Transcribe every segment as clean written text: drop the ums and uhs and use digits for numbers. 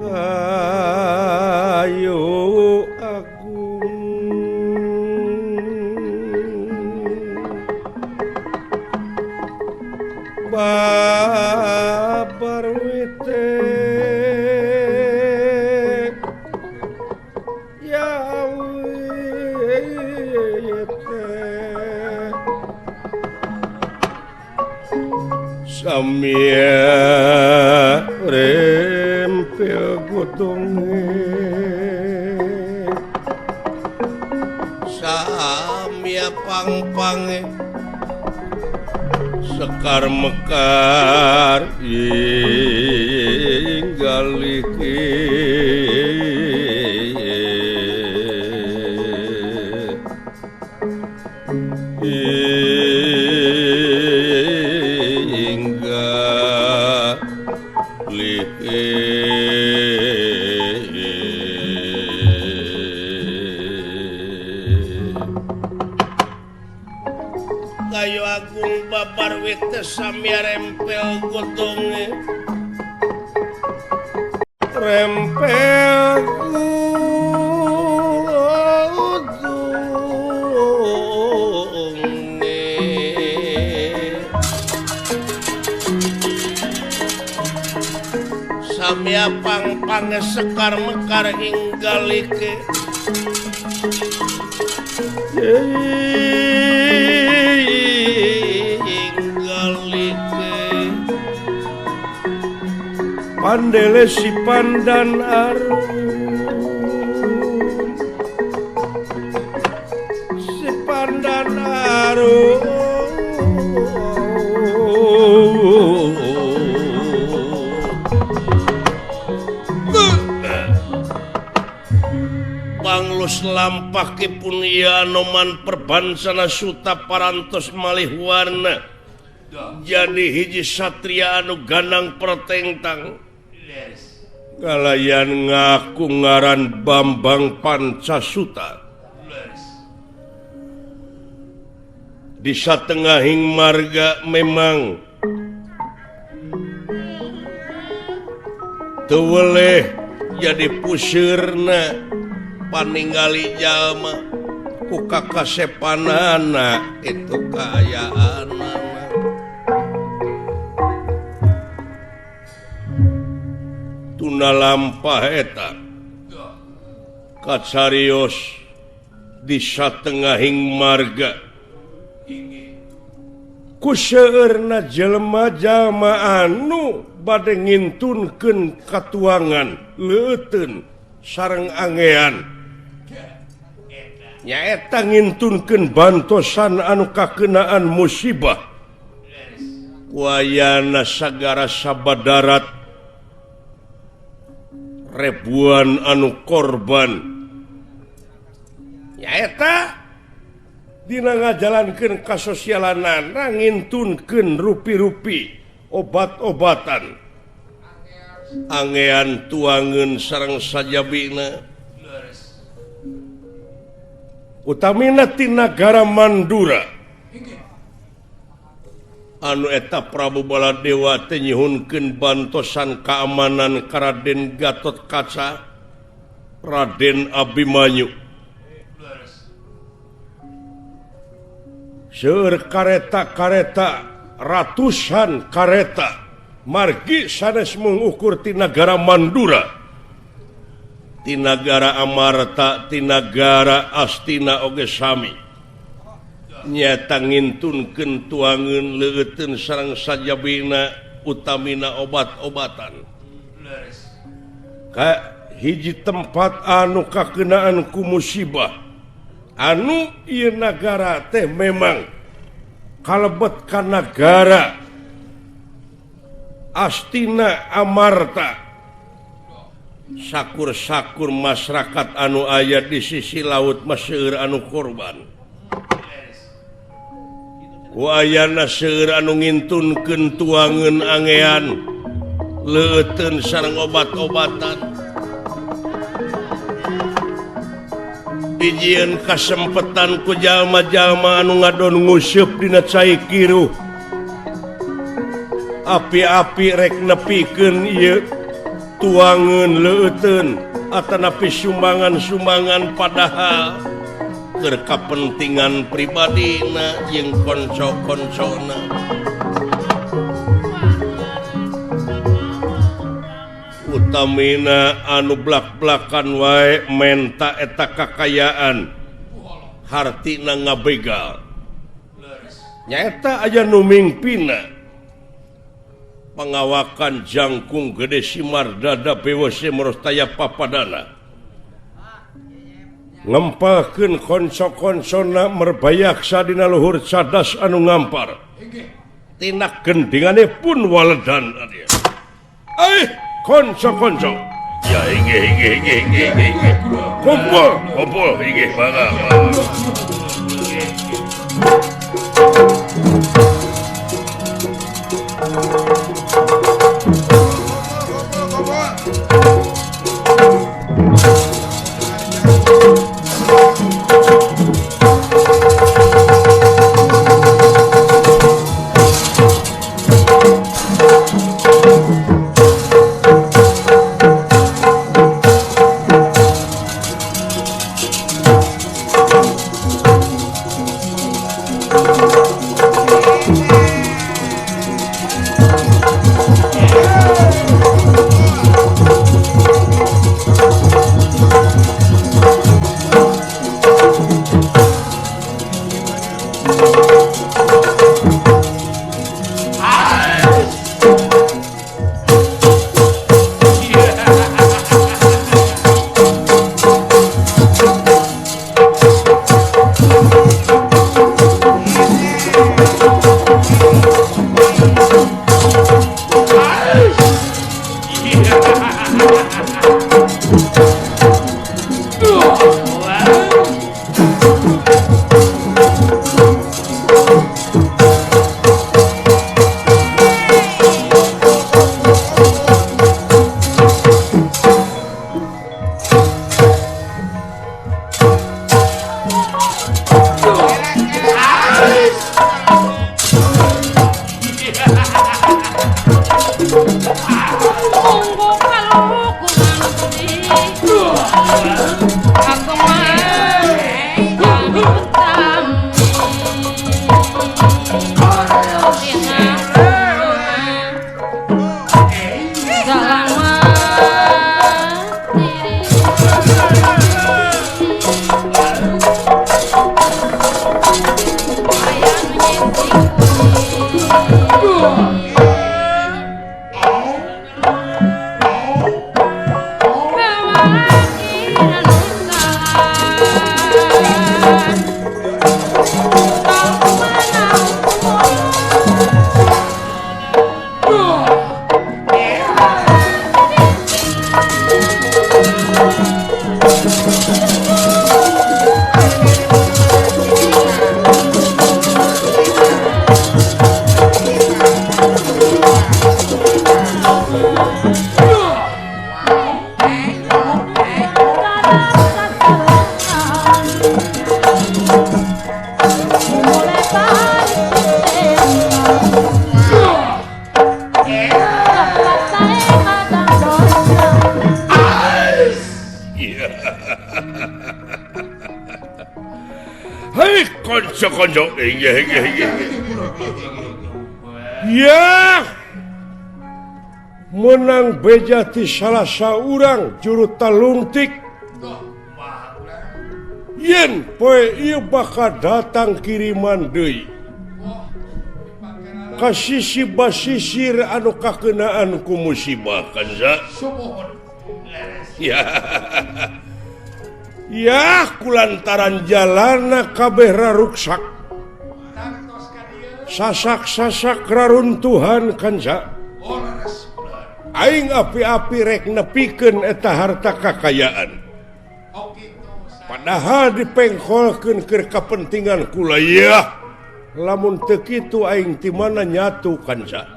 kayu agung babar wite ya wite samia rempel godonge samia pang-pange sekar mekar inggaliki kayu agung babar wite samia rempel godonge rempel godonge samia pang-pange sekar mekar inggalike pandele si pandan arum si pandan arum banglus lampah kipun iya noman perbansana suta parantos malih warna jadi hiji satria anu ganang pertengtang kalayan ngaku ngaran Bambang Pancasuta di satengahing marga memang teweleh jadi pusirna paninggali jalma ku kakasepanana itu kaayaan tuna lampah eta kacarios di satengahing marga ku seueurna jelema-jelema anu bade ngintunkeun katuangan leuteun sareng angean nyaeta ngintunkeun bantosan anu kakenaan musibah wayana sagara sabadarat ribuan anu korban nyaeta dina ngajalankeun kasosialanana ngintunkeun rupi-rupi obat-obatan angean tuangeun sareng sajabina utamina ti nagara Mandura anu eta Prabu Baladewa teh nyuhunkeun bantosan keamanan ka Raden Gatot Kaca Raden Abimanyu seueur kareta-kareta ratusan kareta margi sanes mengukur ti nagara Mandura ti nagara Amarta ti nagara Astina oge sami nyata ngintunkeun tuangeun leuteun sareng sajabina utamina obat-obatan ka hiji tempat anu kakenaan ku musibah anu ieu nagara teh memang kalebet ka nagara Astina Amarta sakur-sakur masyarakat anu aya di sisi laut maseur anu korban wayana seueur anu ngintunkeun tuangeun angean leuteun sareng obat-obatan dijieun kasempetan ku jalma-jalma anu ngadon nguseup dina cai kiru api-api rek nepikeun ieu tuangan leuten atanapi sumbangan-sumbangan padahal berkepentingan pribadina jeung konco-koncona utamina anu blak-blakan wae menta eta kakayaan hartina ngabegal nyaeta aja nu mingpina pengawakan jangkung gede simar dada bewese merostaya papadana ngempalkeun konco-koncona merbayaksa dina luhur cadas anu ngampar tina gendingane pun waledan adia konco-konco ya hige kumpul hige baga konco ya menang beja ti salah saurang juru talungtik yen poe ieu bakal datang kiriman deui ka sisi basisir anu kakenaan ku musibah kanza ya kulantaran jalana kabeh raruksak sasak-sasak raruntuhan kanza aing api-api rek nepikeun eta harta kakayaan padahal dipengkolkeun keur kapentingan kula ya lamun teu kitu aing ti mana nyatu kanza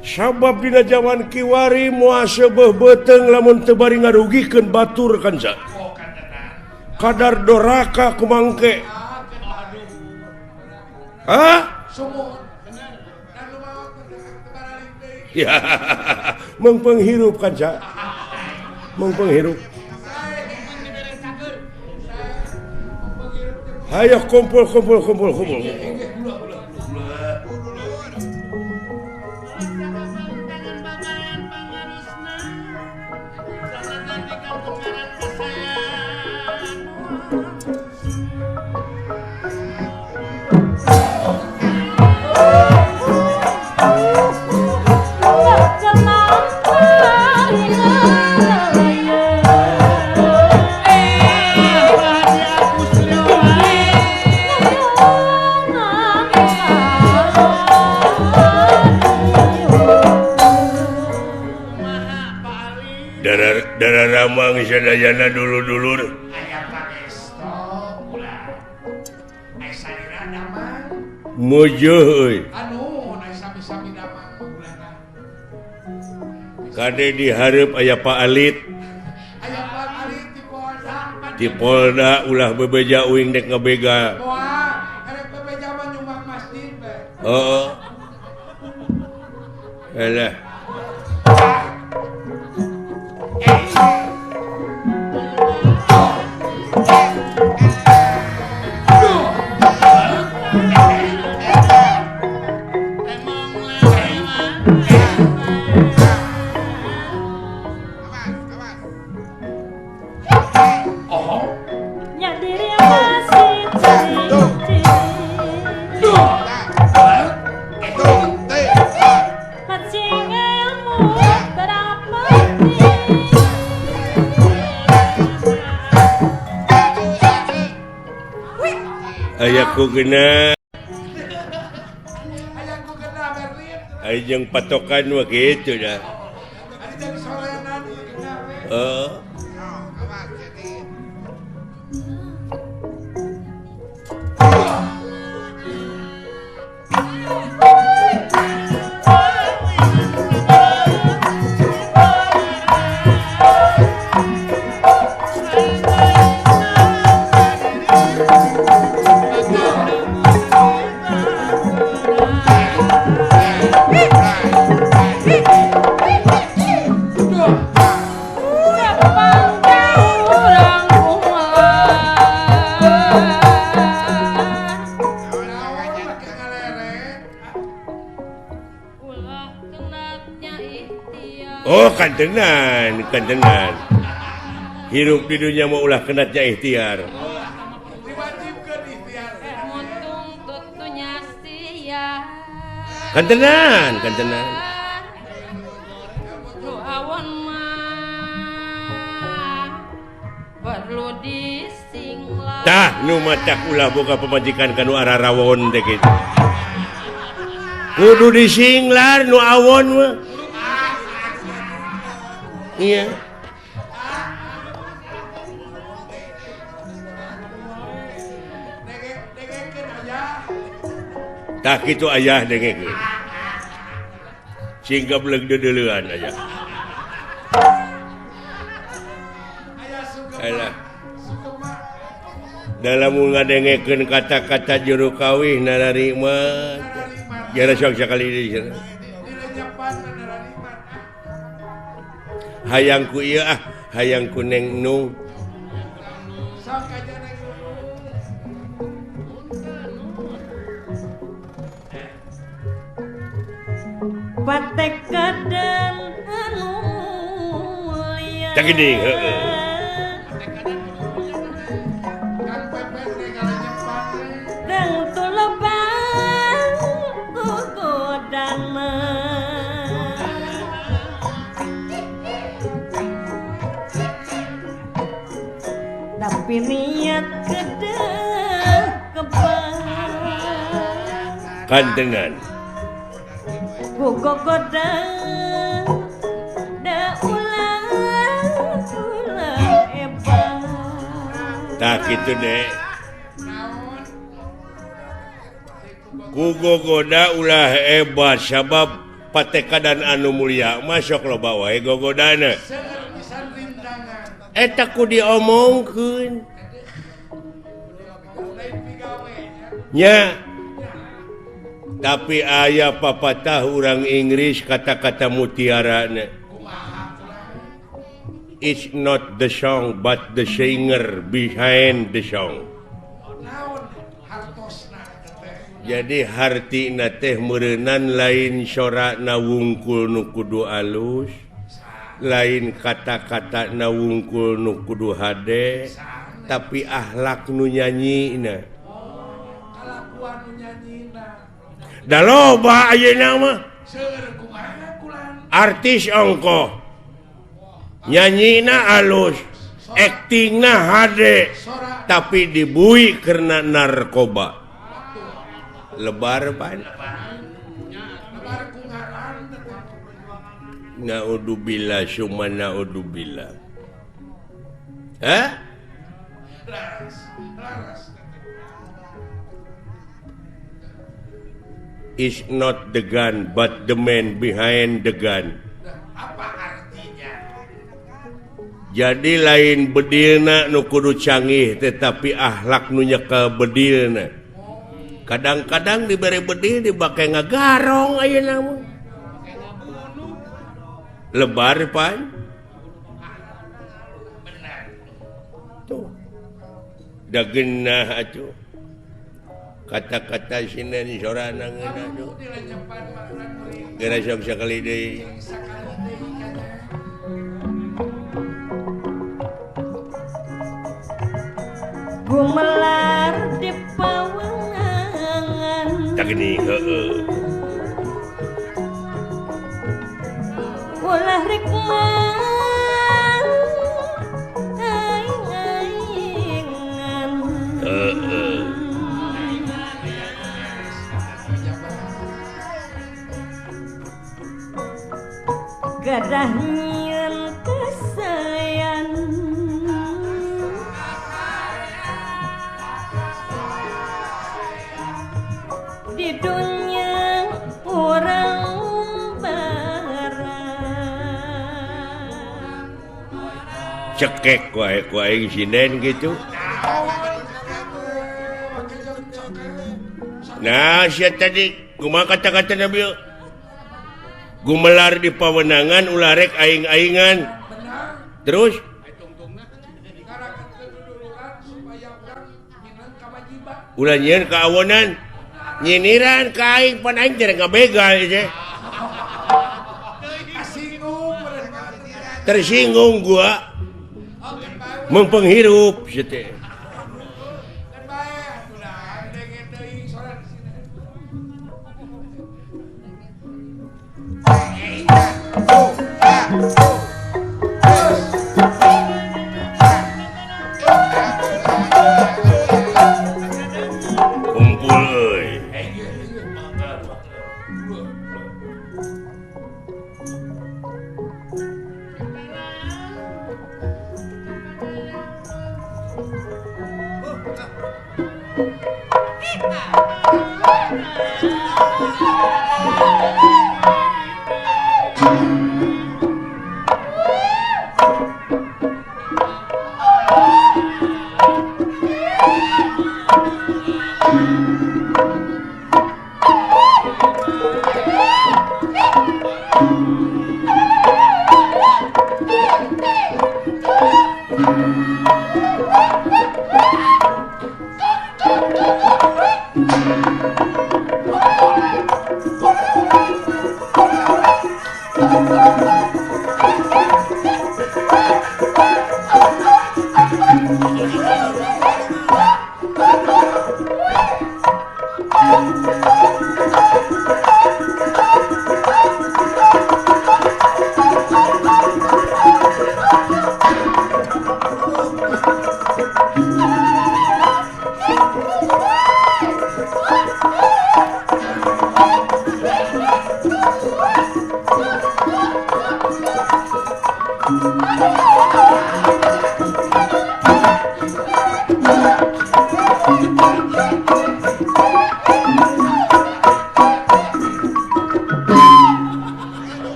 sabab dina zaman kiwari moal seubeuh beuteung lamun teu bari ngarugikeun batur kanza kadar doraka kumangke ya menghirup kan Cak menghirup ayo kumpul darah ramang sadayana dulu-dulur mujo euy kade dihareup aya Pak Alit di Polda ulah bebeja uing dek ngabega heeh alah ayaku geuna jeung patokan mah kitu dah kantenan hirup di dunia mau ulah kenatnya ikhtiar kantenan tah nu macak ulah boga pemajikan kanu arah rawon deh gitu kudu disinglar nu awon mah iya tak itu ayah dengekeun singga beleg dedeleuan aya alah dalam ngadengekeun kata-kata juru kawih nararima jara sok sakali deui hayangku ieu hayangku Neng Nung patek kadang anu mulia tak gini heeh dang tulebang godana tapi niat kedeh kebang kantenan Bogo godang da ulang ebang tak gitu deh ku goda ulah hebat sabab patekadan anu mulia masuk lo bawa gogodana eta ku diomongkeun nya tapi aya papatah orang Inggris kata-kata mutiarana. It's not the song but the singer behind the song. Jadi hartina teh meureunnan lain sorakna wungkul nu kudu alus, lain kata-kata na wungkul nu kudu hade, tapi akhlak nu nyanyina. Kalakuan nu nyanyina. Da loba ayeuna mah. Artis ongkoh. Nyanyina alus, aktingna hade, tapi dibui karena narkoba. Lebar pan. Naudzubillah summa naudzubillah. Hah? Is not the gun but the man behind the gun. Apa artinya? Jadi lain bedilna nu kudu canggih tetapi akhlak nu nyekel bedilna. Kadang-kadang diberi bedil dibake ngagarong ayeuna mah. Lebar pan. Benar. Tuh. Da geunah atuh. Kata-kata sinen sorana ngeuna tuh. Dilejepan makuran murid. Geura sok sakali deui. Sakali deui kana. Gumelar di pawangan Tak gini heeh. ulah rikman aing-aingan Heeh. gadah nyieun kesayan di dunia orang barang Cekek wae ku aing sinen gitu. Nah, sia tadi kumaha kata-kata Nabi? Gumelar di pawenangan ulah rek aing-aingan. Terus ulah nyieun ka awonan. Nyiniran ka aing pan aing teh ngabegal teh. Tersinggung gua mempenghirup teh. Kumpul euy.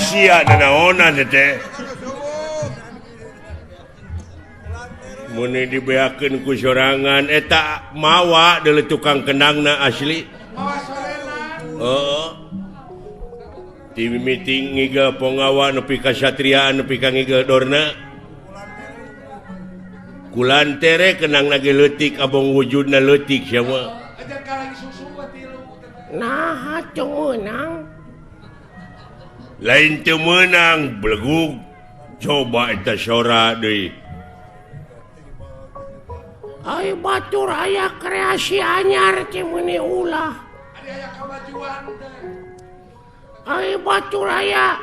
Sia nanaonan teh. Mun dibeakeun ku sorangan eta mawa deuleu tukang kenangna asli. Mawa sorena. tim meeting ngiga pengawa nepi kasatriaan nepi ka ngiga dorna kulantere kenang lagi leutik abong wujudna leutik sia mah aja kaleng susu tilu nah teu meunang lain teu meunang belegug coba eta sora deui ai batur aya kreasi anyar teh meuni ulah ada aya kemajuan ai batur aya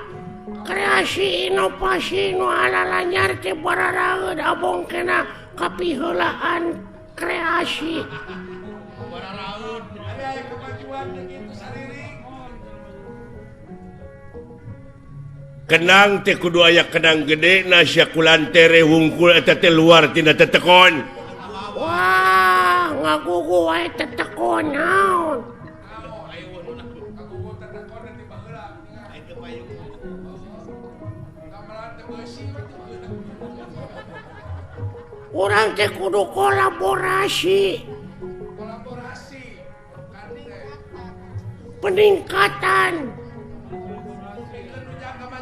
kreasi inovasi nu alalanyar teh bararaeud abong kena kapiheulaan kreasi bararaeud ada aya kemajuan gitu sariring kenang teh kudu aya kenang gede nasya kulantere wungkul eta teh luar tina tetekon wah ngagugu wae tetekon naon orang teh kudu kolaborasi peningkatan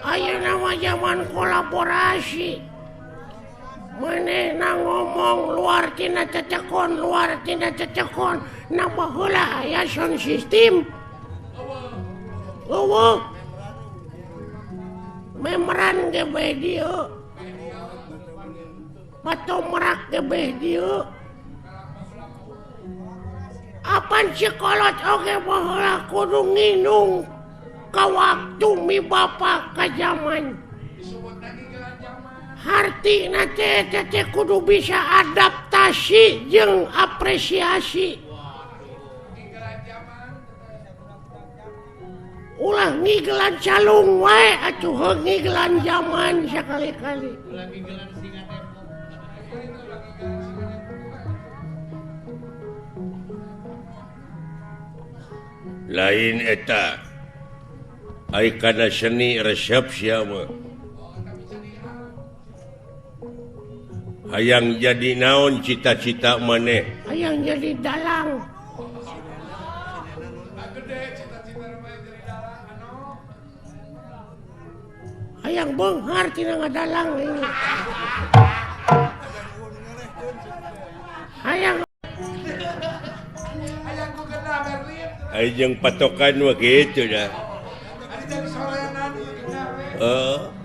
ayo nama zaman kolaborasi manehna ngomong luar tina cecekon nambah heula aya sound system eueuh memeran ge bae dieu patomerak ge bae dieu apan cikolot oge baheula kudu nginung ka waktu mi bapa ka zaman hartina teh kudu bisa adaptasi jeung apresiasi ulah ngigelan calung wae atuh ngigelan zaman sakali-kali lain eta ai kana seni resep sia mah hayang jadi naon cita-cita maneh hayang jadi dalang hayang beunghar tina ngadalang ini hayang ku kena Berlin ai jeung patokan mah kitu dah ada jadi sorenan oh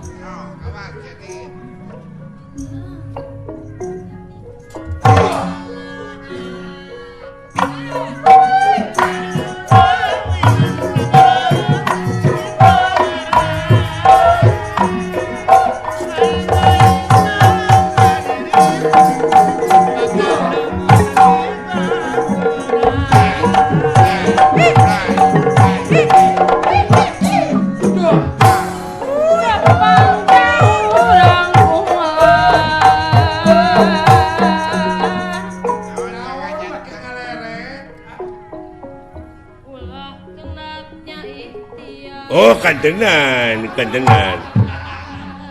kantenan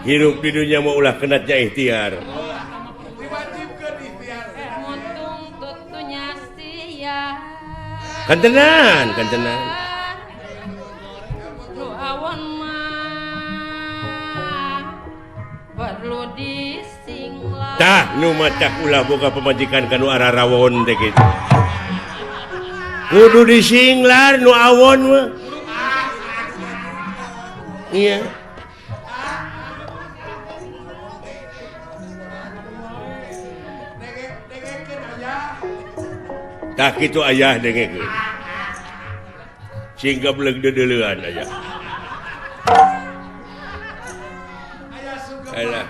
hirup di dunia mau ulah kenatnya ikhtiar diwajibkeun ikhtiar mutung tutunya sia kantenan nu awan mah perlu disinglah tah nu macak ulah boga pemajikan kanu arah rawon teh kitu kudu disinglar nu awon mah iya tak kitu ayah dengekeun singga beleg dedeleuan aya alah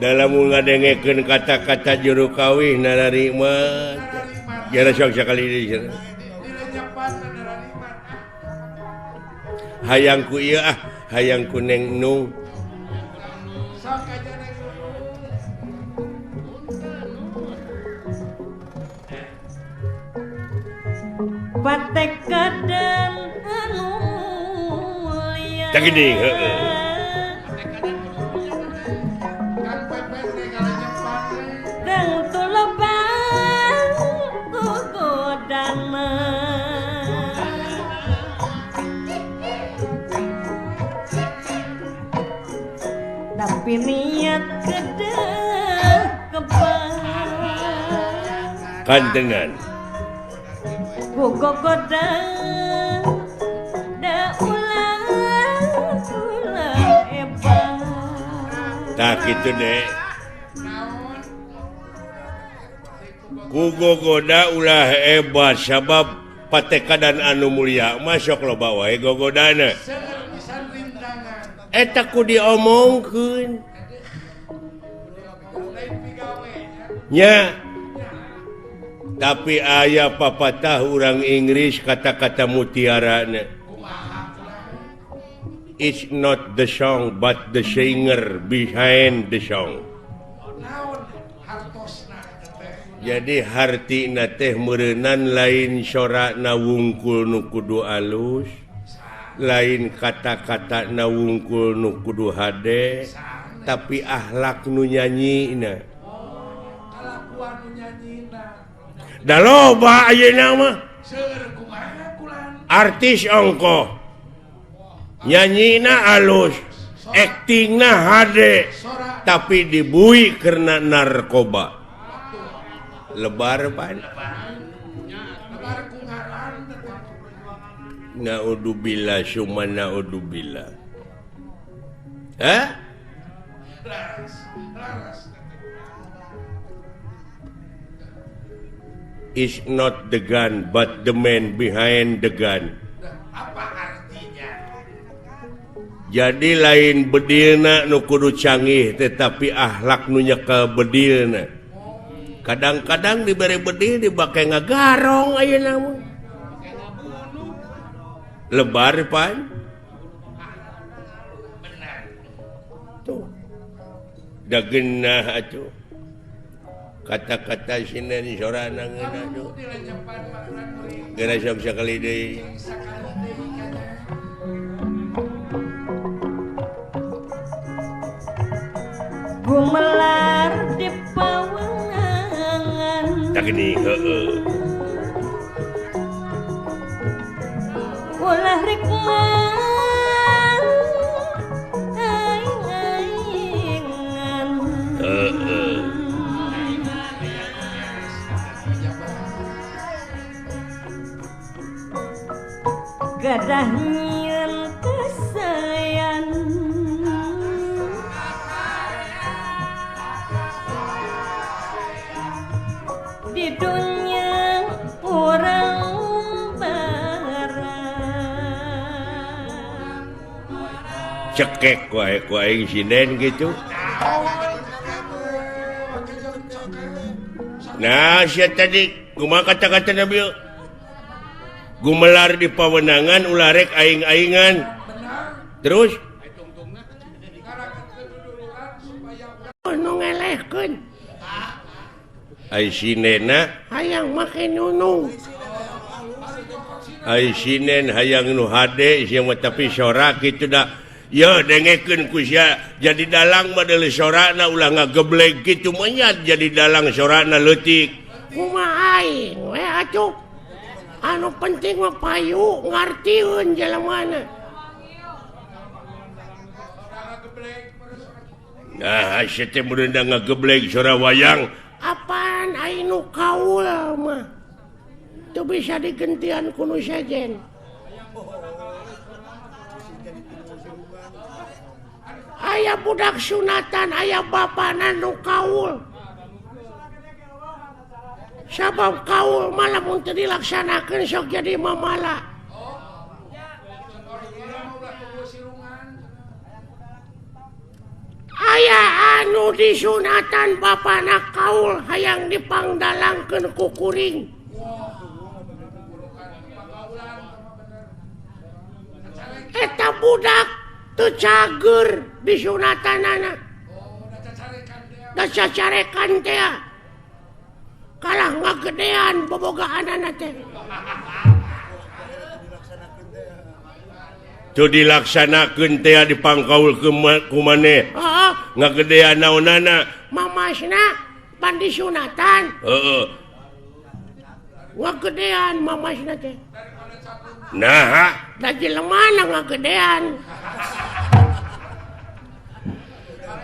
dalam ngadengekeun kata-kata juru kawih nararima jara sok sakali deui hayangku iya hayangku neng nung patek kadang anu mulia tak gini heeh dan tulebang godana kantengan gogoda da ulah hebat tak gitu deh gogoda ulah hebat sabab pateka dan anu mulia masuk lo bawa gogodana eta ku diomongkeun nya tapi aya papatah urang Inggris kata-kata mutiarana it's not the song but the singer behind the song jadi hartina teh meureunnan lain sorakna wungkul nu kudu alus lain kata-kata na wungkul nu kudu hade tapi akhlak nu nyanyina da loba ayeuna mah artis ongkoh nyanyina alus aktingna hade tapi dibui karena narkoba lebar pan naudzubillah summa naudzubillah is not the gun but the man behind the gun Apa artinya? jadi lain bedilna nu kudu canggih tetapi akhlak nu nyekel bedilna kadang-kadang diberi bedil dibake ngagarong ayeuna mah lebar pan tuh dageunah atuh kata-kata sinen sorana ngeuna tuh geura sok sakali deui gumelar di pawangan tak gini ulah rikman aing-aingan gadah nyieun kesayan di dunia orang cekek wae ku aing sinden gitu. Nah, sia tadi kumaha kata-kata Nabi? Gumelar di pawenangan ulah rek aing-aingan. Terus nu ngelehkeun. Ai sinena hayang make nunung. Ai sinen hayang nu hade sia mah tapi sorak kitu da. Ya dengekeun ku sia jadi dalang model sorakna ulah ngageblek kitu mah jadi dalang sorakna leutik. Kumaha aing we atuh. Anu penting mah payu ngartieun jelemana. Nah, sia teh meureun ngageblek sora wayang. Apaan aing nu kaul mah. Teu bisa digentian ku nu sajen. Aya budak sunatan, aya bapana nu kaul. Sabab kaul malah mun teu dilaksanakeun sok jadi mamala. Aya anu disunatan bapana kaul hayang dipangdalangkeun ku kuring. Eta budak teu cager disunatanana. Da cacarekan teh. Kalah ngagedean bobogaanana teh. Teu dilaksanakeun teh dipangkaul ku maneh. Heeh, ngagedean naonana? Mamasna pan disunatan. Heeh. Ngagedean mamasna teh. Nah, da jelemana ngagedean.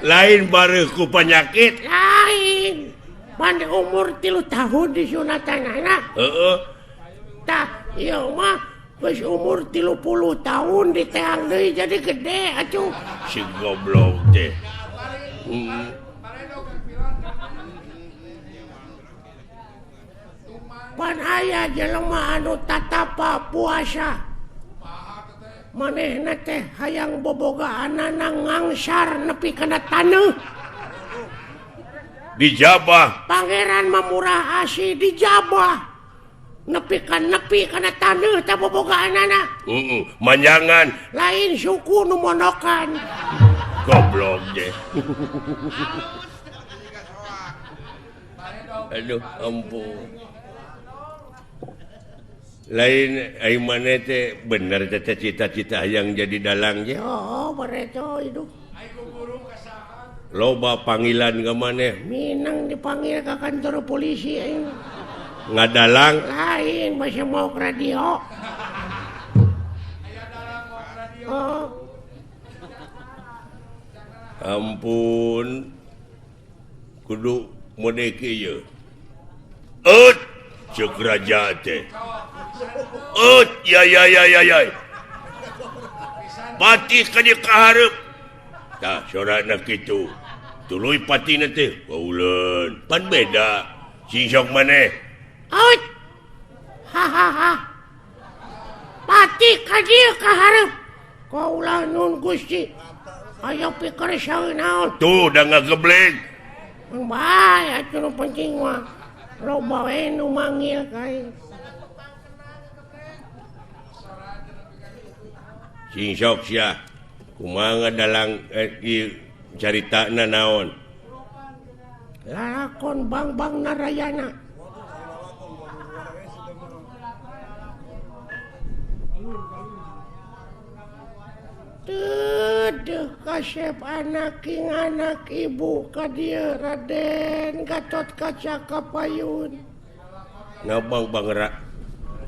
Lain bareuh ku penyakit, lain. Pan umur 3 tahun disunatanana. Tah ieu mah geus umur 30 tahun diteang deui jadi gede atuh. Si goblok teh. Pan aya jelema anu tatapa puasa. Manehna teh hayang bobogaanana ngangsar nepi kana taneuh. Dijabah. Pangeran Mamurah Asih dijabah. Nepi kana taneuh teh bobogaanana. Manjangan. Lain suku nu mondokan. Goblok teh. Aduh ampun. Lain ai maneh teh bener teh cita-cita hayang jadi dalang ge. Oh, bereto itu. Loba panggilan ka maneh. Minang dipanggil ke kantor polisi aing. Ngadalang Lain masih mau ke radio. Oh. ampun. Kudu mode kieu. Ceuk raja teh. Ya. Pati ka dieu kahareup. Tah sorana kitu. Tuluy patina teh pauleun. Pan beda. Sing sok maneh. Out. Hahaha. Pati ka dieu kahareup. Kaulah nun Gusti. Aya pikir saeunaon. Tuh da ngagebleng. Bae atuh nu penting mah loba we nu manggil kae. Sing sok sia. Kumaha ngadalang ieu caritana naon? Lakon Bang Narayana. Teuh kasep anak ibu ka dieu Raden Gatot Kaca Kapayun. Nah Bang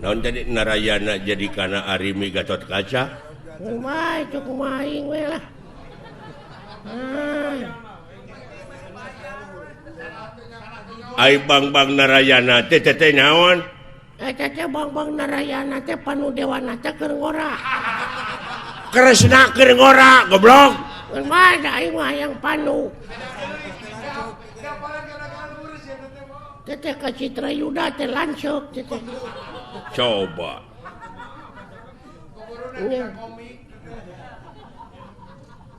naon jadi Narayana jadi kana Arimi Gatot Kaca? Kumaha itu kumaha aing we lah. Ai Bang Narayana teh naon? Eta teh Bang Narayana teh panudewana teh keur ngora. Kresna keur ngora goblok. Kumaha da aing mah hayang panu. Teh ka Citra Yuda teh lanceuk teh. Coba.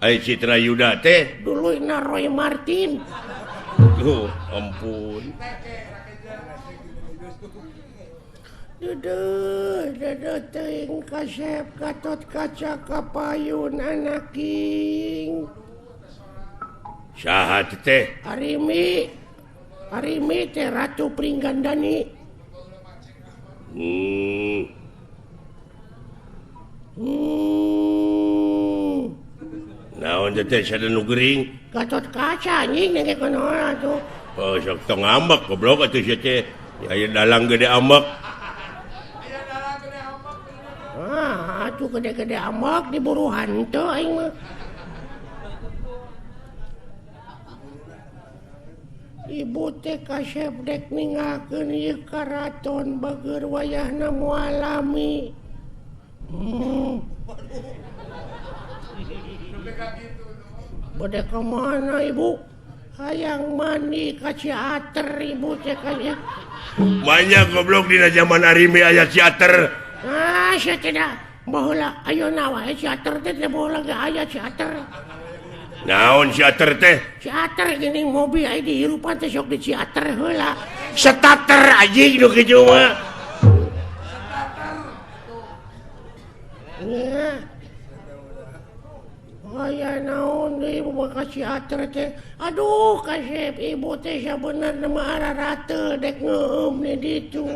Ai Citra Yuda teh Duluina Roy Martin. Ampun. Duduh teuing kasep Gatot Kaca Kapayun anak king. Saha teh? Arimi teh Ratu Pringgandani. Naon teh sada nu gering? Gatot Kaca anjing nengke konoha tuh. Oh, sok tong ambek goblok atuh sia teh. Aya dalang gede ambek. Atuh gede-gede ambek diburu hanteu aing mah. Ibu teh kasep dek ninggalkeun ieu karaton bageur wayahna moal lami. Bade ka mana ibu? Hayang mandi ka Ciater ibu teh kaya. Banyak goblok dina zaman Arimi aya Ciater. Sia teh da baheula ayeuna wae Ciater teh baheula ge aya Ciater. Naon Ciater teh? Ciater geuning mobil aya di hirupan teh sok di Ciater heula. Starter anjing nu kitu mah. Aya naon deui boga Ciater teh. Aduh kasep ibu teh sabenerna mah ararate dek ngeueum di ditu.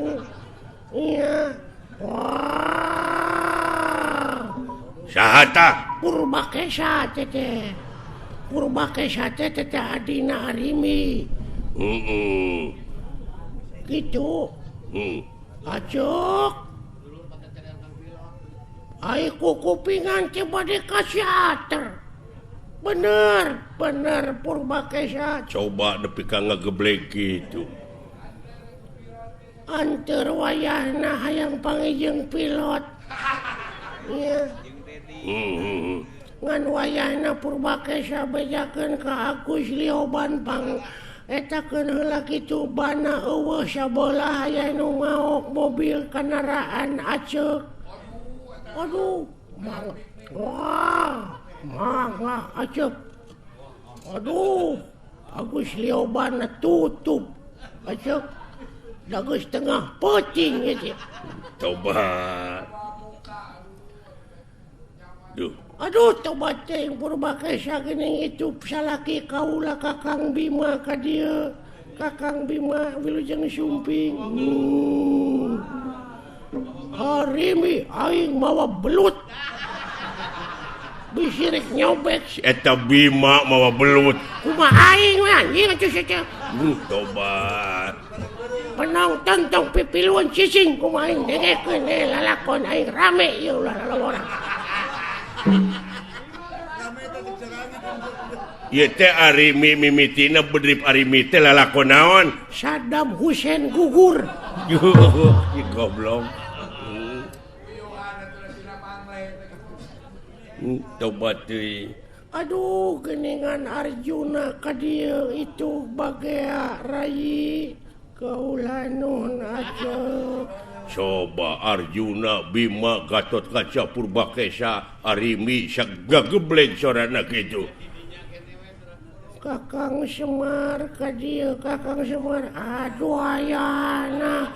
Iya. Wah. Saha tah? Purbakesa teh. Purbakesa teh adina Arimi. Gitu. Acok. Ai ku kupingan teh bade ka Ciater. bener Purbakesa coba nepi ka ngageblek gitu anteur wayahna hayang pangijeng pilot ya ngan wayahna Purbakesa bejakeun ka Agus Lioban pang etakeun heula kitu bana eueuh sabelah aya nu ngaok mobil kendaraan aceuk aduh wah aceuk aduh Agus Lioban tutup aceuk da geus tengah peuting gitu tobat duh aduh tobat teh Purbakesa geuning itu salaki kaula Kakang Bima ka dieu Kakang Bima wilujeng sumping harimi aing mawa belut bisirik nyobek eta Bima mawa belut kumaha aing we anjing atuh saca tobat penonton tong pipiluan cicing kumaha aing dengekeun lalakon aing rame ieu ulah lalawaran ieu teh ari mimitina bedrip ari teh lalakon naon Saddam Hussein gugur goblok tobat deui aduh geningan Arjuna ka dieu itu bagea rayi kaula nuhun aceuk coba Arjuna Bima Gatot Kaca Purbakesa Arimi sagageblek sorana kitu Kakang Semar ka dieu Kakang Semar aduh ayana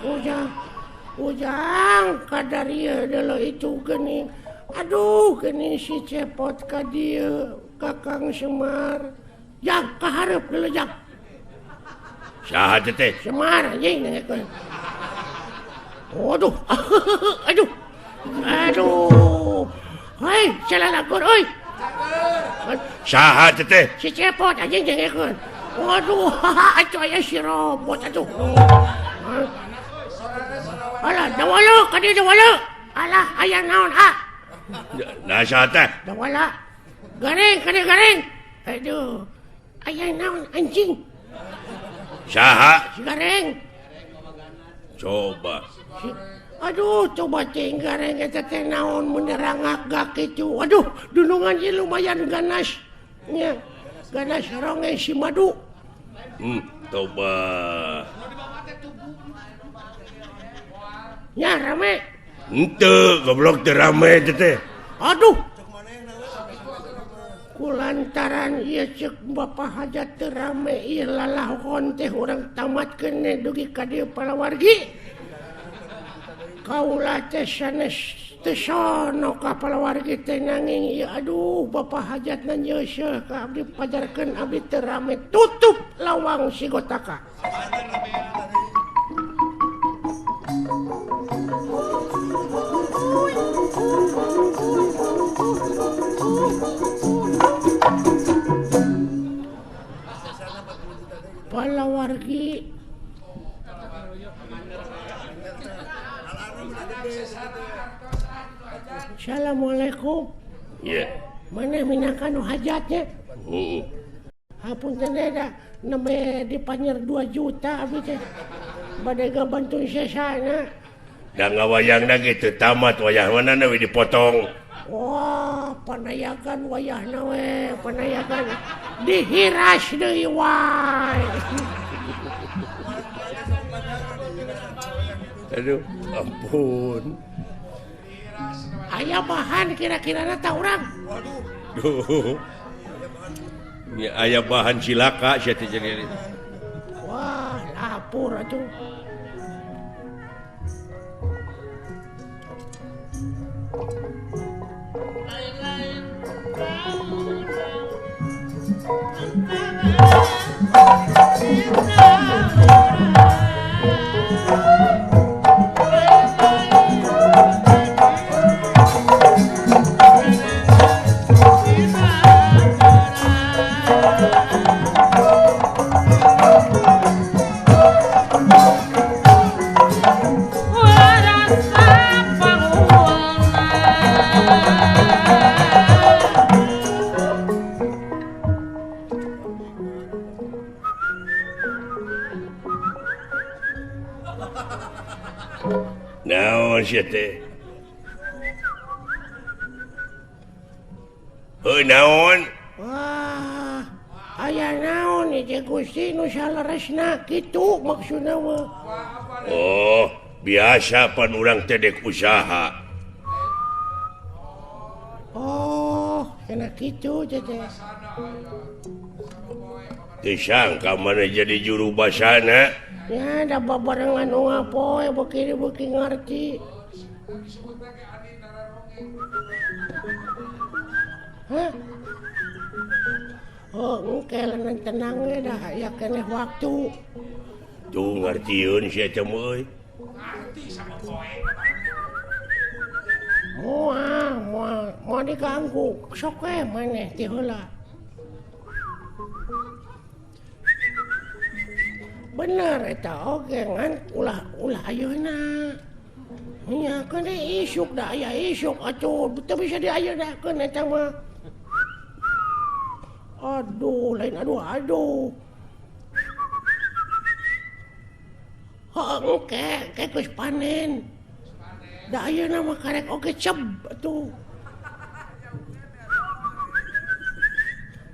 ujang kadarieu deuleu itu geuning aduh geuning si cepot ka dieu Kakang Semar jang kaharep deuleu jang saha teh Semar anjing dengekeun waduh aduh hei salalagur euy saha teh si cepot anjing dengekeun waduh atuh aya si robot atuh alah dawala ka dieu dawala alah aya naon nah saha teh dawala garing ka dieu garing aduh aya naon anjing saha si garing coba aduh coba gareng eta teh naon menerangak gak kitu aduh dunungan ieu lumayan ganas nya ganas ronge si madu coba nya rame henteu goblok teu rame teh aduh kulantaran ieu ceuk Bapak Hajat teu rame ieu lalahon teh urang tamatkeun dugi ka dieu palawargi kaula teh sanes teu sono ka palawargi teh nanging ieu aduh Bapak Hajat nanyeuseuh ka abdi pajarkeun abdi teu rame tutup lawang si Gotaka palawargi Assalamualaikum iya maneh minangkan hajatnya hapunten da nembe dipanyer 2 juta abdi teh bade gabantuin sesana da ngawayangna gitu tamat wayah manana we dipotong wah panayagan wayahna we panayagan dihiras deui wae aduh ampun aya bahan kira-kira ta urang duh ya aya bahan cilaka sia teh jadi wah lapor atuh naon sia teh naon wah aya naon ieu Gusti nu saleresna kitu maksudna mah oh biasa pan urang teh dek usaha oh enak kitu teh disangka mana jadi juru basana ya da babarengan nu ngapoe beuki ngarti hah oh engke lanan tenang we dah aya keneh waktu tuh ngartieun sia teh euy mau diganggu sok we maneh ti heula bener eta oge ngan ulah ayeuna nya kan isuk da aya isuk atuh teu bisa diayeuna eta mah aduh lain aduh engke geus panen da ayeuna mah karek oge ceb atuh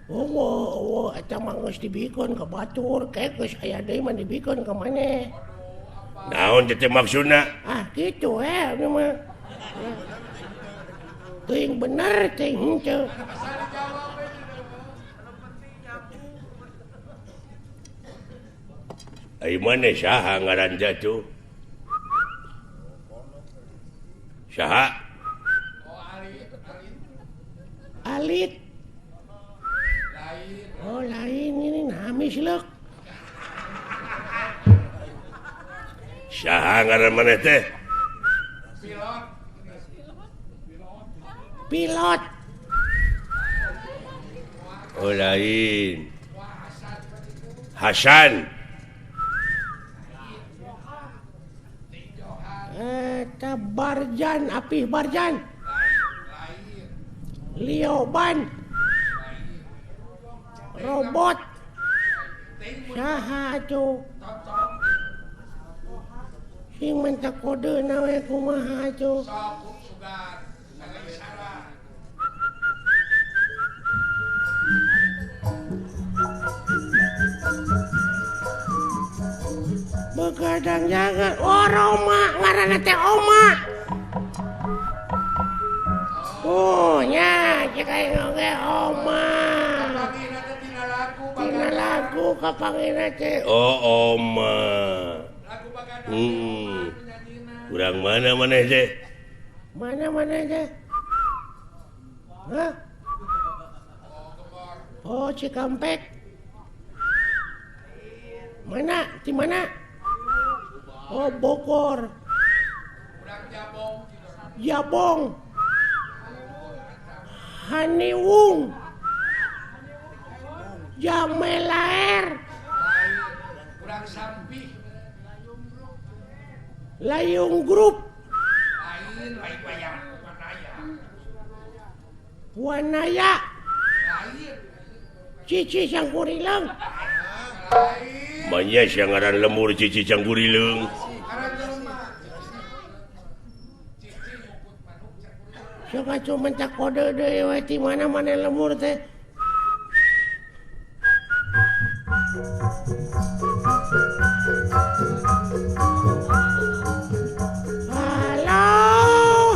oh eta mah geus dibikeun ka batur geus aya deui mah dibikeun ka maneh naon teh maksudna kitu anu mah teuing bener teuing henteu ai maneh saha ngaranna tuh saha alit oh lain ini namis leuk saha ngaran maneh teh pilot oh lain Hasan eta Barjan Apih Barjan Lioban robot saha atuh sing minta kodena we kumaha atuh begadang jaga Roma ngaranna teh Oma oh nya cek aing oge Oma tina lagu kapangina teh oh Oma urang mana maneh teh hah oh Cikampek mana di mana oh Bogor Jabong Haniwung Jamelaer Layung Grup Wanaya Cici Sangkurileung banyak yang ngaran lemur Cici Cangkurileung sok atuh mentak kode deui we ti mana lemur teh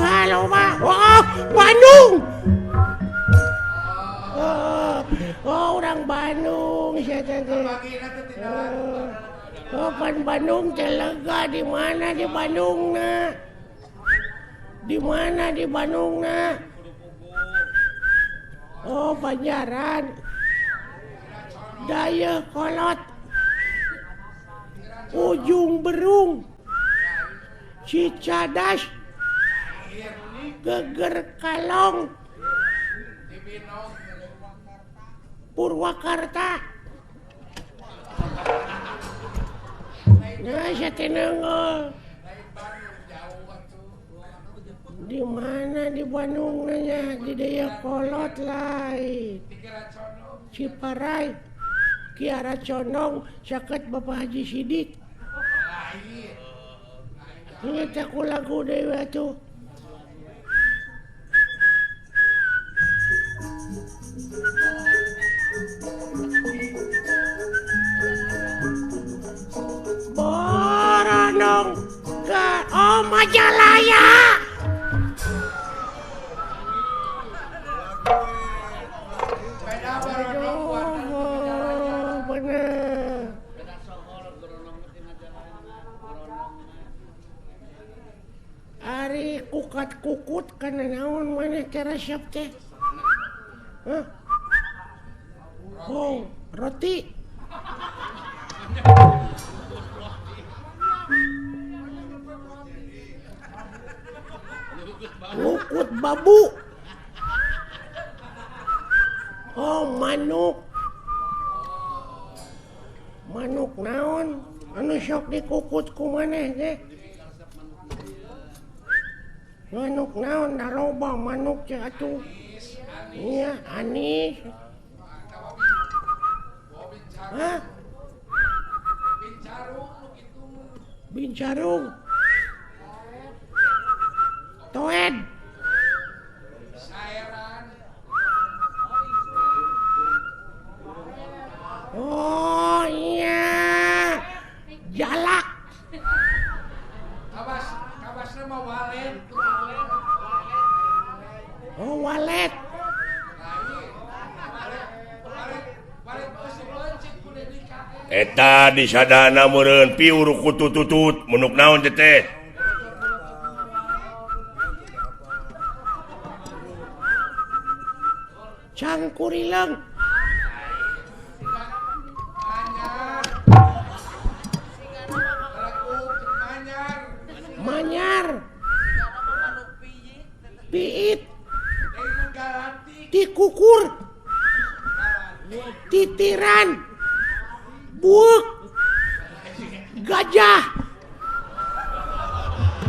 halo Pak wah Bandung orang Bandung sia teh pan Bandung teh lega di mana di Bandungna di mana di Bandungna oh Banjaran Daya Kolot Ujung Berung Cicadas Geger Kalong Purwakarta nah saya tenang di mana di Bandung nanya di Daya Kolot lain Ciparai Kiara Condong sakit Bapak Haji Sidik Ingat aku lagu dewa tuh. Boronong ke Majalaya. Beda Boronong Oh, bener. Ari kukat kukut kana naon maneh teh resep teh? Hah? Oh, roti. Lukut babu. Oh, manuk. Manuk naon? Anu sok dikukut ku maneh teh? Manuk naon daroba manuk teh atuh. Iya, anis. Hah? Bincarung. Toed. Oh iya. Jalak. Kabasna mah walet. Oh walet. Eta disadana meureun piur kutututut munuk naon teh? Cangkurileng. Manyar. Piit. Tikukur. Titiran. Buuk. Gajah.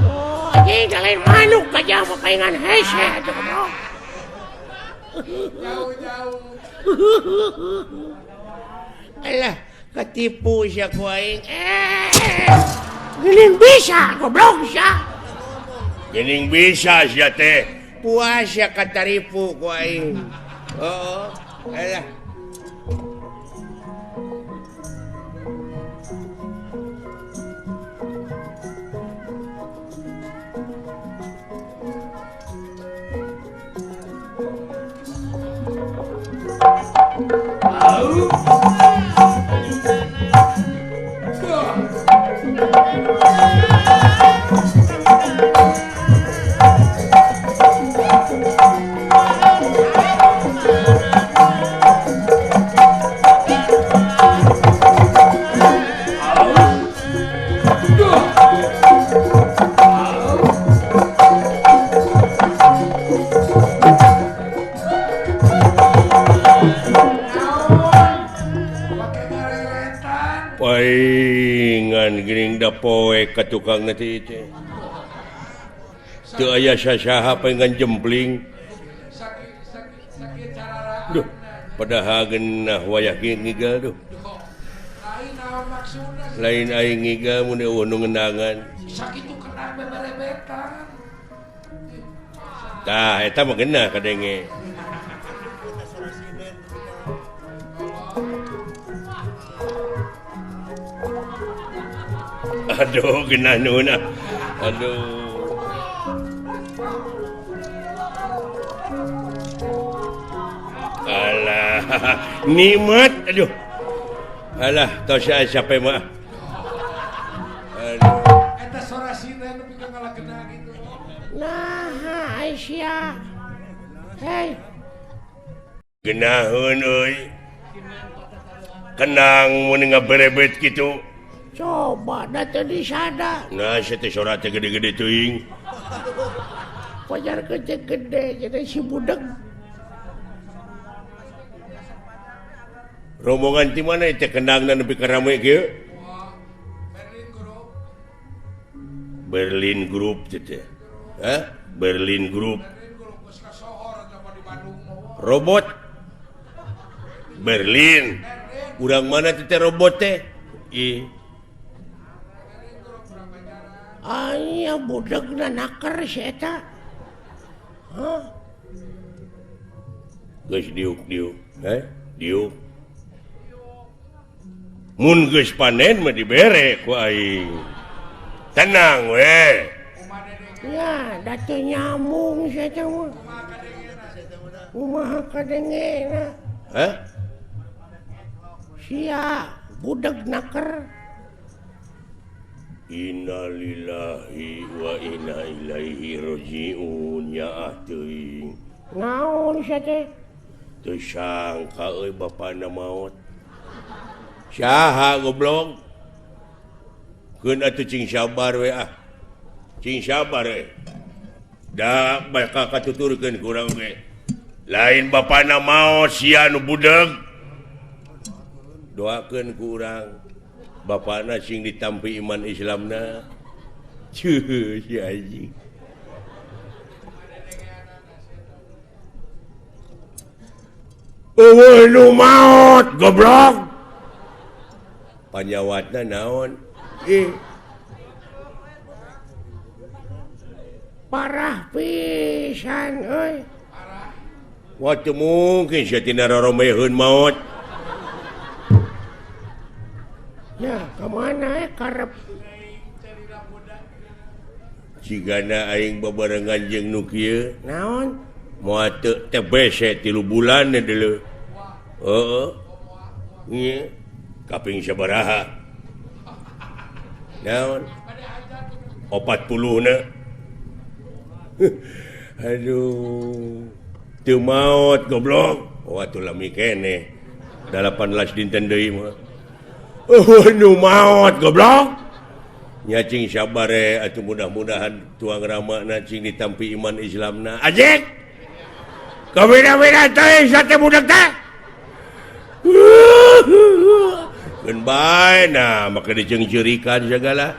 Oh, ini lain manuk gajah mah paingan hese atuh bro. Jauh-jauh. Alah, ketipu siya ku aing. Geuning bisa goblok sia. Geuning bisa sia teh. Puas ya kataripu ku aing. Oh, alah. Paingan geuning da poe ka tukang nanti teh. Teu aya sasaha paingan jempling. Sakit cara Duh, padahal geunah wayah ngigal duh. lain naon maksudna Lain aing ngigal mun eueuh nu ngendangan. sakitu kena beberebetan. Tah eta mah geunah kadenge. Aduh, geunah nuna. Aduh. Alah, nikmat. Aduh. Alah, tos siapa mah. Aduh. Eta sorasina nu pikeun ngalakena gitu. Nah, Aisyah. Hei, Genaheun euy. Kenang mun ngaberebet kitu. coba da teu disada. Nah, saya teh sorat teh gede-gede teuing. Pajar gede jadi si budeg. Rombongan ti mana teh kendangna nepi ka rame kieu? Berlin Group teh. Hah? Berlin Group. Robot Berlin. Urang mana teh robot teh? aya budegna naker si eta. Hah? Geus diuk diuk. Mun geus panen mah dibere ku aing. Tenang we. Ya, da teu nyambung si eta mah. Kumaha kadengena? Hah? Sia budeg naker. Innalillahi wa inna ilaihi rajiun ya teuing. Naon sia teh? Teu sangka euy bapana maot. Saha goblok? Keun atuh cing sabar we ah. Cing sabar we. Da bakal katuturkeun ku urang ge. Lain bapana maot sia nu budeg. Doakeun ku urang. Bapakna sing ditampi iman Islamna. Cuh si anjing. Eueuh nu maot goblok. Panyawatna naon? Parah pisan euy. Wah teu mungkin sia tina roromeheun maot. Ya, kemana karep? Cigana aing babarengan jeung nu kieu. Naon? Moal teu teh bese 3 bulan deuleu. Heeh. Nya. Kaping sabaraha? Naon? 40 na. Aduh. Teu maot goblok. Wah tuh lami keneh. 18 dinten deui mah. Nu maot goblok. Nya cing sabar atuh mudah-mudahan tuang ramana cing ditampi iman Islamna. Ajek. Kabeda-beda teh sate budak teh. Keun bae nah maka diceungceurikan segala.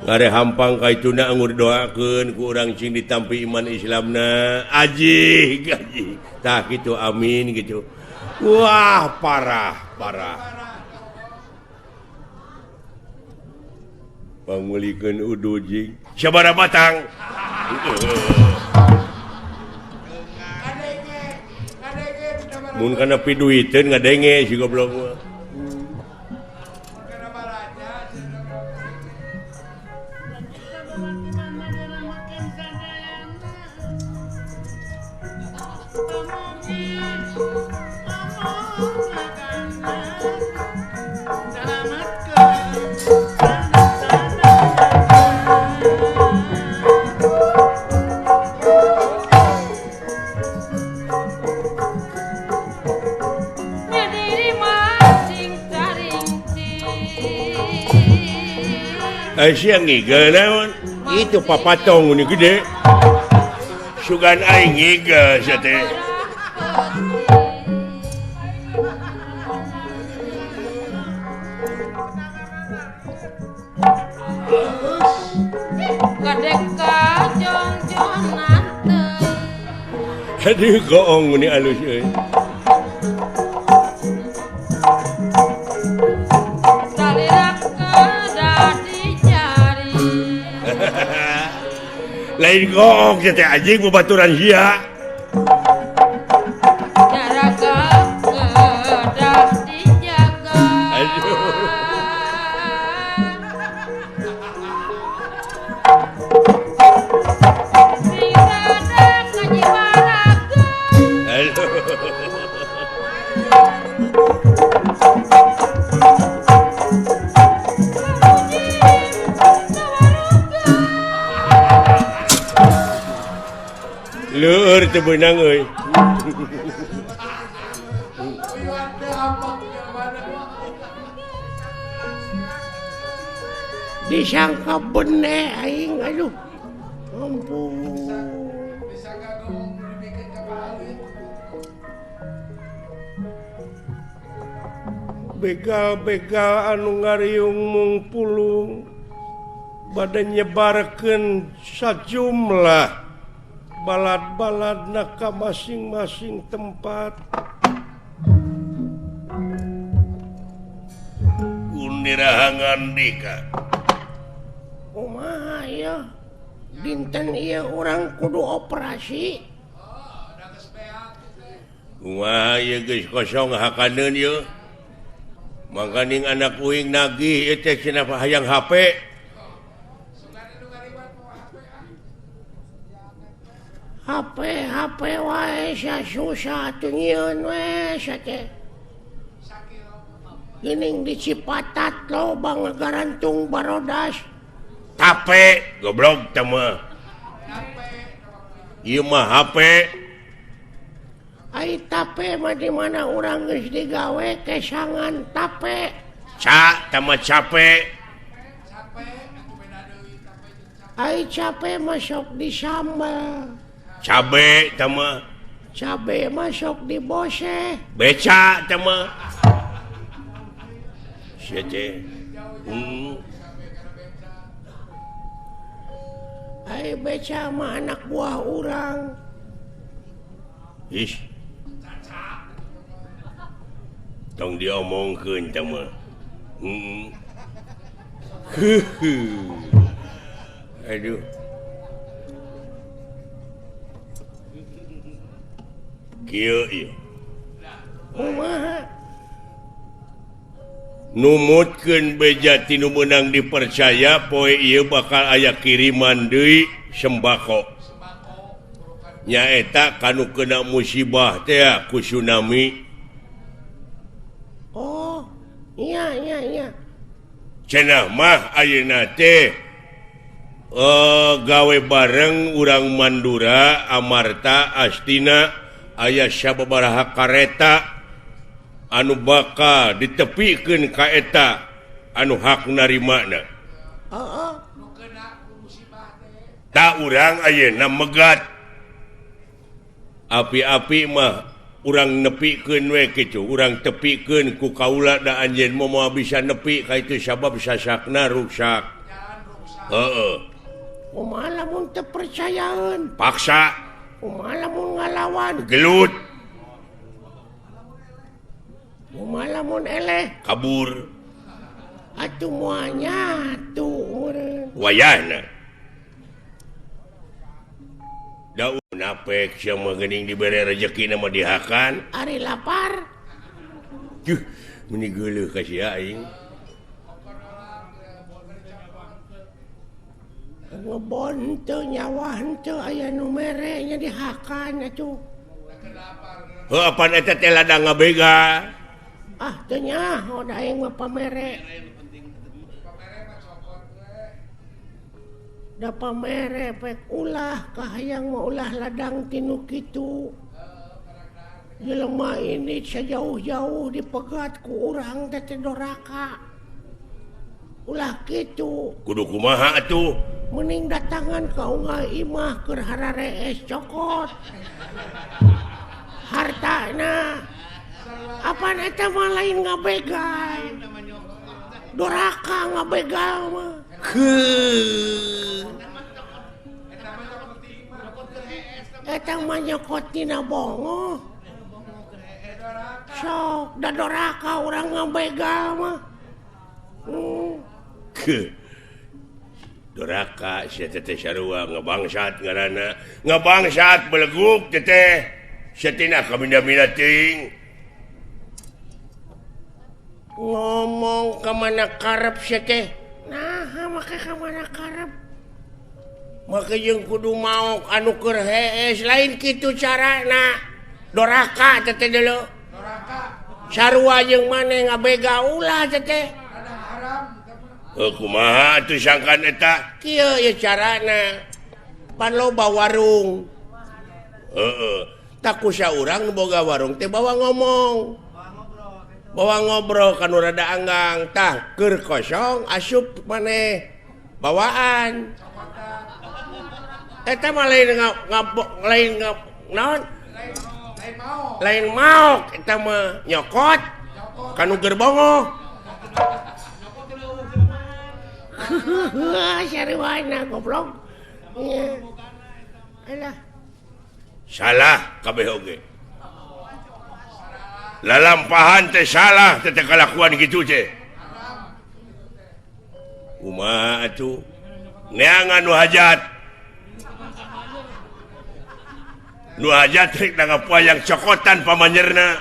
Ngare hampang ka ituna anggur doakeun ku urang cing ditampi iman Islamna. Ajik. Tah kitu amin gitu. Wah parah. Pangulikeun udu jing. Sabaraha batang? Mun kana piduiteun ngadenge si goblok mah. Siang ngiga naon? Itu papatong ini gede. Sugan aing ngiga sia teh. Kadeka jong-jongan teh. Aduh goong ini alus euy. Lain goong teh anjing babaturan sia. Jaraga kedah dijaga. Aduh. Sing sadang ngaji baraga. Aduh. Leur teu beunang euy. Disangka bener aing aduh. Ampun. Begal-begal anu ngariung mung pulung bade nyebarkeun sajumlah balad-baladna ka masing-masing tempat. Kunirahangan dika. kumaha ieu dinten ieu urang kudu operasi kumaha ieu geus kosong hakaneun ieu mangkaning anak uing nagih ieu teh cenah hayang HP HP wae sia susah atuh nyieun we sia teh geuning di Cipatat loba ngagarantung barodas tape goblok teh mah ieu mah HP ai tape mah di mana urang geus digawe kesangan tape ca teh mah capek ai cape masuk di sambal cabe teh mah cabe masuk di bose beca teh mah sia teh ai beca mah anak buah urang ish tong diomongkeun teh mah aduh kieu ieu kumaha numutkeun beja tinu meunang dipercaya poe ieu bakal aya kiriman deui sembako nyaeta kanu kena musibah teh ku tsunami oh iya cenah mah ayeuna teh gawe bareng urang Mandura Amarta Astina aya sababaraha kareta anu bakal ditepikeun ka eta anu hak narimana heeh tak urang ayeuna megat api-api mah urang nepikeun we kitu urang tepikeun ku kaula da anjeun moal bisa nepi ka itu sabab sasakna ruksak heeh kumaha lamun teu percayaeun paksa kumaha lamun ngalawan gelut kumaha lamun eleh kabur atuh moal nyatu meureun wayahna da napek sia mah geuning dibere rezeki mah dihakan ari lapar meni geuleuh ka sia aing ngebon teu nyawa henteu aya nu mere nya dihakan atuh heuh apan eta teh ladang ngabega teu nya da aing mah pamere da pamere pek ulah kahayang mah ulah ladang tinu kitu jelema ini sajauh-jauh dipegat ku urang teh doraka ulah kitu kudu kumaha atuh mending datangan ka unggal imah keur harare es cokot hartana apaan eta mah lain ngabegal doraka ngabegal mah eta mah nyokot tina bongo sok da doraka urang ngabegal mah doraka sia teh sarua ngabangsat ngaranna ngabangsat beleguk teh sia tina kaminda-minda teuing ngomong ka mana karep sia teh nah make ka mana karep make jeung kudu maok anu keur hees lain kitu carana doraka teh deuleu sarua jeung maneh ngabega ulah teh kumaha atuh sangkan eta kieu ye carana pan loba warung tak ku saurang nu boga warung teh bawa ngomong bawa ngobrol kanu rada anggang tah keur kosong asup maneh bawaan eta mah lain naon lain maok eta mah nyokot kanu gerbongo Syariwana goblok. Alah. Salah kabeh oge. Lalampahan teh salah teh kalakuan kitu teh. Kumaha atuh? neangan nu hajat trik yang cokotan pamanyerna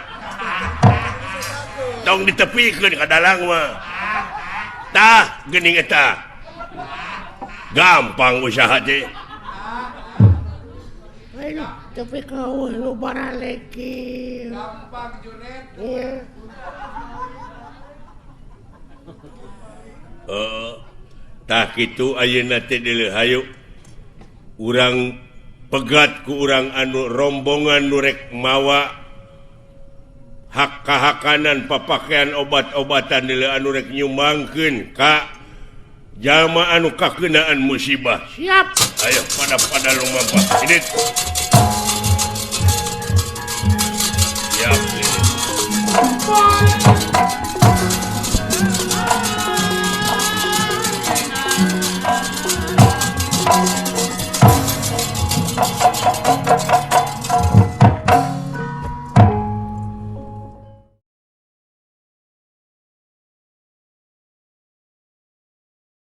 tong ditepikeun ka dalang mah tah geuning eta gampang usaha teh tapi kau nu baraleki gampang Junet iya tah kitu ayeuna teh deuleu hayu urang pegat ku urang anu rombongan nurek mawa hak-hakanan papakean obat-obatan deuleu anu rek nyumbangkeun ka jalma anu kakeunaan musibah. Siap. Ayo pada lumampah. Ini. Siap. Ini.